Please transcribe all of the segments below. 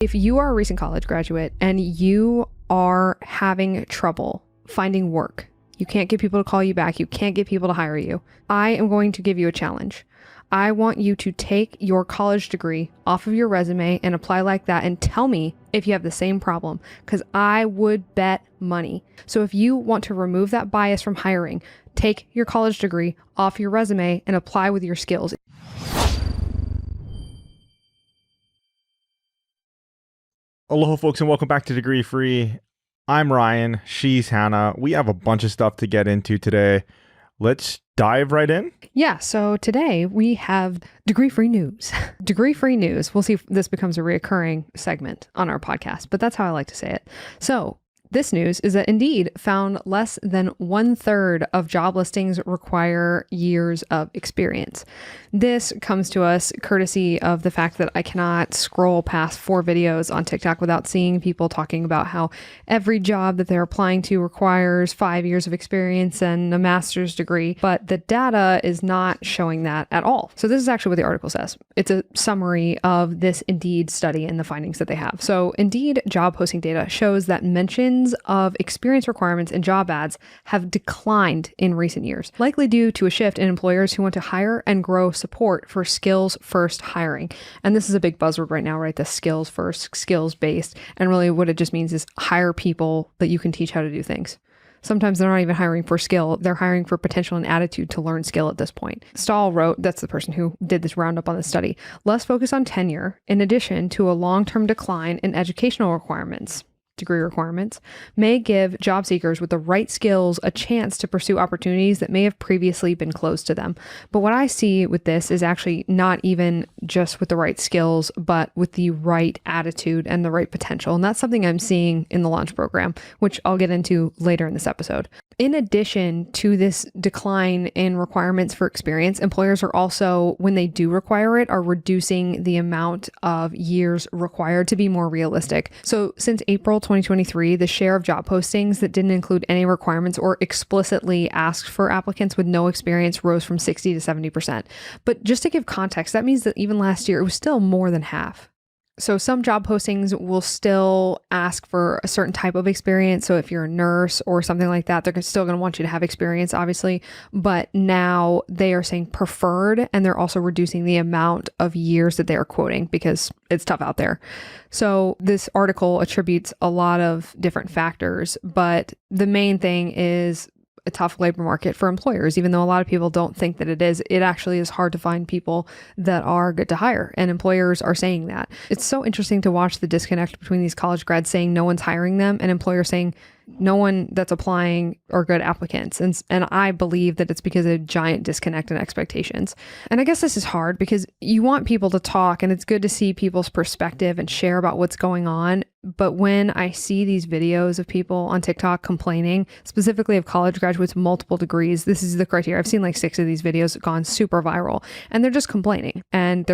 If you are a recent college graduate and you are having trouble finding work, you can't get people to call you back, you can't get people to hire you, I am going to give you a challenge. I want you to take your college degree off of your resume and apply like that and tell me if you have the same problem, because I would bet money. So if you want to remove that bias from hiring, take your college degree off your resume and apply with your skills. Aloha, folks, and welcome back to Degree Free. I'm Ryan. She's Hannah. We have a bunch of stuff to get into today. Let's dive right in. Yeah, so today we have degree-free news. Degree-free news. We'll see if this becomes a reoccurring segment on our podcast, but that's how I like to say it. So this news is that Indeed found less than 1/3 of job listings require years of experience. This comes to us courtesy of the fact that I cannot scroll past 4 videos on TikTok without seeing people talking about how every job that they're applying to requires 5 years of experience and a master's degree, but the data is not showing that at all. So this is actually what the article says. It's a summary of this Indeed study and the findings that they have. So Indeed job posting data shows that mentions of experience requirements in job ads have declined in recent years, likely due to a shift in employers who want to hire and grow support for skills first hiring. And this is a big buzzword right now, right? The skills first, skills based. And really what it just means is hire people that you can teach how to do things. Sometimes they're not even hiring for skill. They're hiring for potential and attitude to learn skill at this point. Stahl wrote, that's the person who did this roundup on the study, less focus on tenure in addition to a long-term decline in educational requirements. Degree requirements may give job seekers with the right skills a chance to pursue opportunities that may have previously been closed to them. But what I see with this is actually not even just with the right skills, but with the right attitude and the right potential. And that's something I'm seeing in the launch program, which I'll get into later in this episode. In addition to this decline in requirements for experience, employers are also, when they do require it, are reducing the amount of years required to be more realistic. So since April 2023, the share of job postings that didn't include any requirements or explicitly asked for applicants with no experience rose from 60 to 70%. But just to give context, that means that even last year, it was still more than half. So some job postings will still ask for a certain type of experience. So if you're a nurse or something like that, they're still going to want you to have experience, obviously. But now they are saying preferred, and they're also reducing the amount of years that they are quoting because it's tough out there. So this article attributes a lot of different factors, but the main thing is a tough labor market for employers. Even though a lot of people don't think that it is, it actually is hard to find people that are good to hire, and employers are saying that. It's so interesting to watch the disconnect between these college grads saying no one's hiring them and employers saying no one that's applying are good applicants. And I believe that it's because of a giant disconnect in expectations. And I guess this is hard because you want people to talk, and it's good to see people's perspective and share about what's going on. But when I see these videos of people on TikTok complaining, specifically of college graduates, multiple degrees, this is the criteria. I've seen like 6 of these videos gone super viral, and they're just complaining. And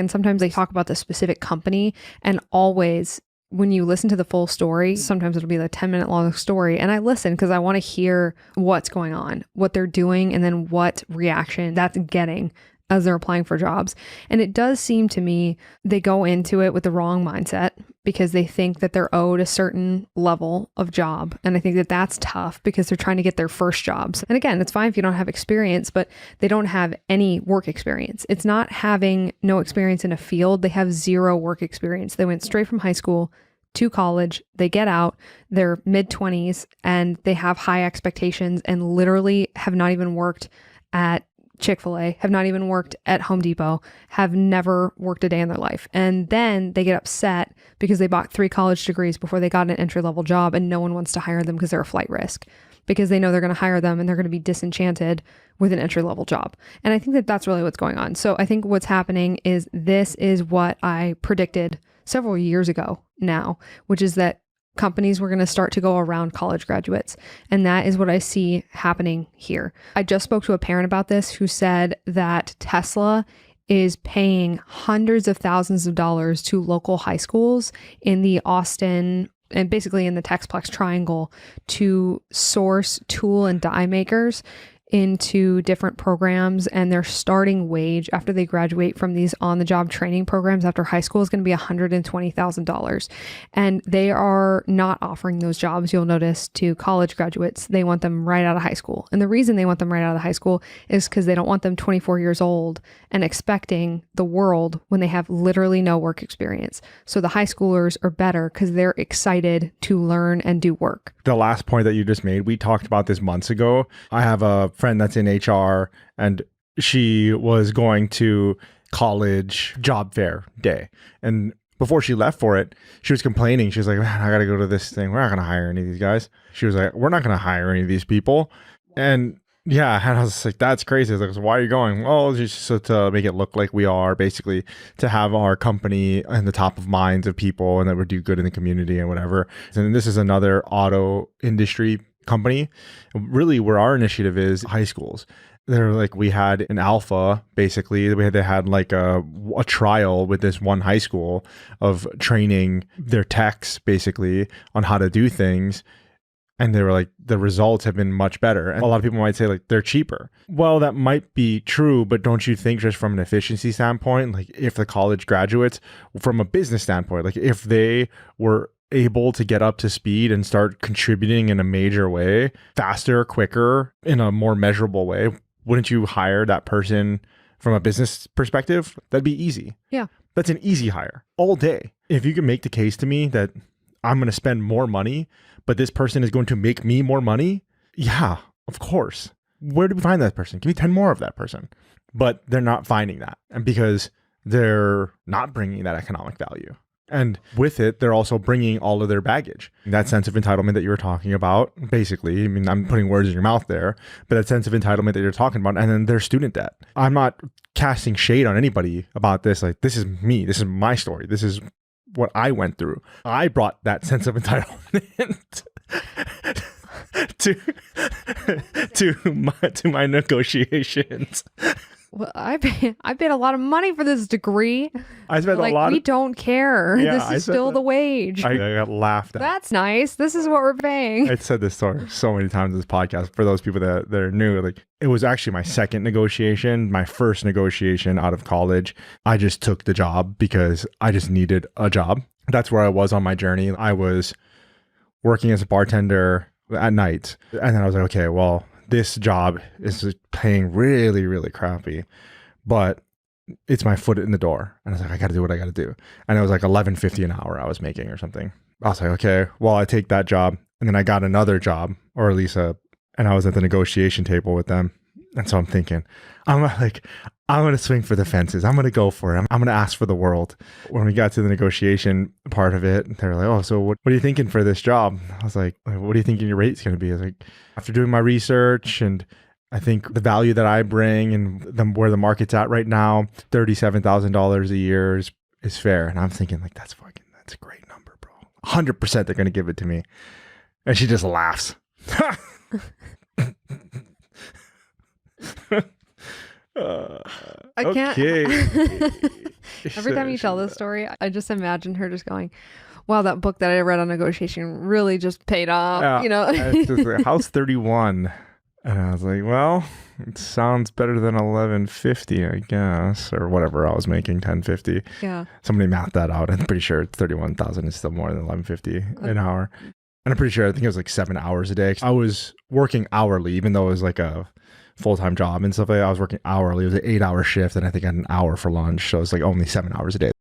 sometimes they talk about the specific company, and always when you listen to the full story, sometimes it'll be like a 10-minute long story. And I listen because I want to hear what's going on, what they're doing, and then what reaction that's getting as they're applying for jobs. And it does seem to me they go into it with the wrong mindset because they think that they're owed a certain level of job. And I think that that's tough because they're trying to get their first jobs. And again, it's fine if you don't have experience, but they don't have any work experience. It's not having no experience in a field. They have 0 work experience. They went straight from high school to college, they get out, they're mid-20s, and they have high expectations and literally have not even worked at Chick-fil-A, have not even worked at Home Depot, have never worked a day in their life. And then they get upset because they bought 3 college degrees before they got an entry-level job, and no one wants to hire them because they're a flight risk, because they know they're going to hire them and they're going to be disenchanted with an entry-level job. And I think that that's really what's going on. So I think what's happening is this is what I predicted several years ago now, which is that companies were going to start to go around college graduates. And that is what I see happening here. I just spoke to a parent about this who said that Tesla is paying hundreds of thousands of dollars to local high schools in the Austin and basically in the Texplex triangle to source tool and die makers into different programs, and their starting wage after they graduate from these on-the-job training programs after high school is going to be $120,000. And they are not offering those jobs, you'll notice, to college graduates. They want them right out of high school. And the reason they want them right out of high school is because they don't want them 24 years old and expecting the world when they have literally no work experience. So the high schoolers are better because they're excited to learn and do work. The last point that you just made, we talked about this months ago. I have a friend that's in HR, and she was going to college job fair day. And before she left for it, she was complaining. She was like, man, I got to go to this thing. We're not going to hire any of these guys. She was like, we're not going to hire any of these people. And yeah, and I was like, that's crazy. I was like, so why are you going? Well, just so to make it look like we are, basically to have our company in the top of minds of people and that we do good in the community and whatever. And this is another auto industry company, really where our initiative is high schools. They're like, we had an alpha, basically. They had like a trial with this one high school of training their techs basically on how to do things. And they were like, the results have been much better. And a lot of people might say like, they're cheaper. Well, that might be true, but don't you think just from an efficiency standpoint, like if the college graduates, from a business standpoint, like if they were able to get up to speed and start contributing in a major way, faster, quicker, in a more measurable way, wouldn't you hire that person from a business perspective? That'd be easy. Yeah. That's an easy hire all day. If you can make the case to me that I'm going to spend more money, but this person is going to make me more money, yeah, of course. Where do we find that person? Give me 10 more of that person. But they're not finding that. And because they're not bringing that economic value. And with it, they're also bringing all of their baggage. That sense of entitlement that you were talking about, basically, I mean, I'm putting words in your mouth there, but that sense of entitlement that you're talking about, and then their student debt. I'm not casting shade on anybody about this. Like, this is me. This is my story. This is what I went through. I brought that sense of entitlement to my negotiations. Well, I paid a lot of money for this degree. I spent like, a lot. We don't care. Yeah, this is still the wage. I got laughed at. That's nice. This is what we're paying. I said this story so many times in this podcast. For those people that are new, like it was actually my second negotiation, my first negotiation out of college. I just took the job because I just needed a job. That's where I was on my journey. I was working as a bartender at night, and then I was like, okay, well, this job is paying really, really crappy, but it's my foot in the door. And I was like, I got to do what I got to do. And it was like $11.50 an hour I was making or something. I was like, okay, well, I take that job. And then I got another job, or at least and I was at the negotiation table with them. And so I'm thinking, I'm going to swing for the fences. I'm going to go for it. I'm going to ask for the world. When we got to the negotiation part of it, they were like, oh, so what are you thinking for this job? I was like, what do you think your rate's going to be? I was like, after doing my research, and I think the value that I bring and where the market's at right now, $37,000 a year is fair. And I'm thinking like, that's a great number, bro. 100% they're going to give it to me. And she just laughs. I can't. Okay. Every time you tell this story, I just imagine her just going, wow, that book that I read on negotiation really just paid off, you know? It's just like, how's 31? And I was like, well, it sounds better than $11.50, I guess, or whatever I was making, $10.50. Yeah. Somebody mathed that out. I'm pretty sure 31,000 is still more than $11.50 an hour. And I'm pretty sure, I think it was like 7 hours a day. I was working hourly, even though it was like a full-time job and stuff like that. I was working hourly. It was an 8-hour shift, and I think I had an hour for lunch. So it was like only 7 hours a day.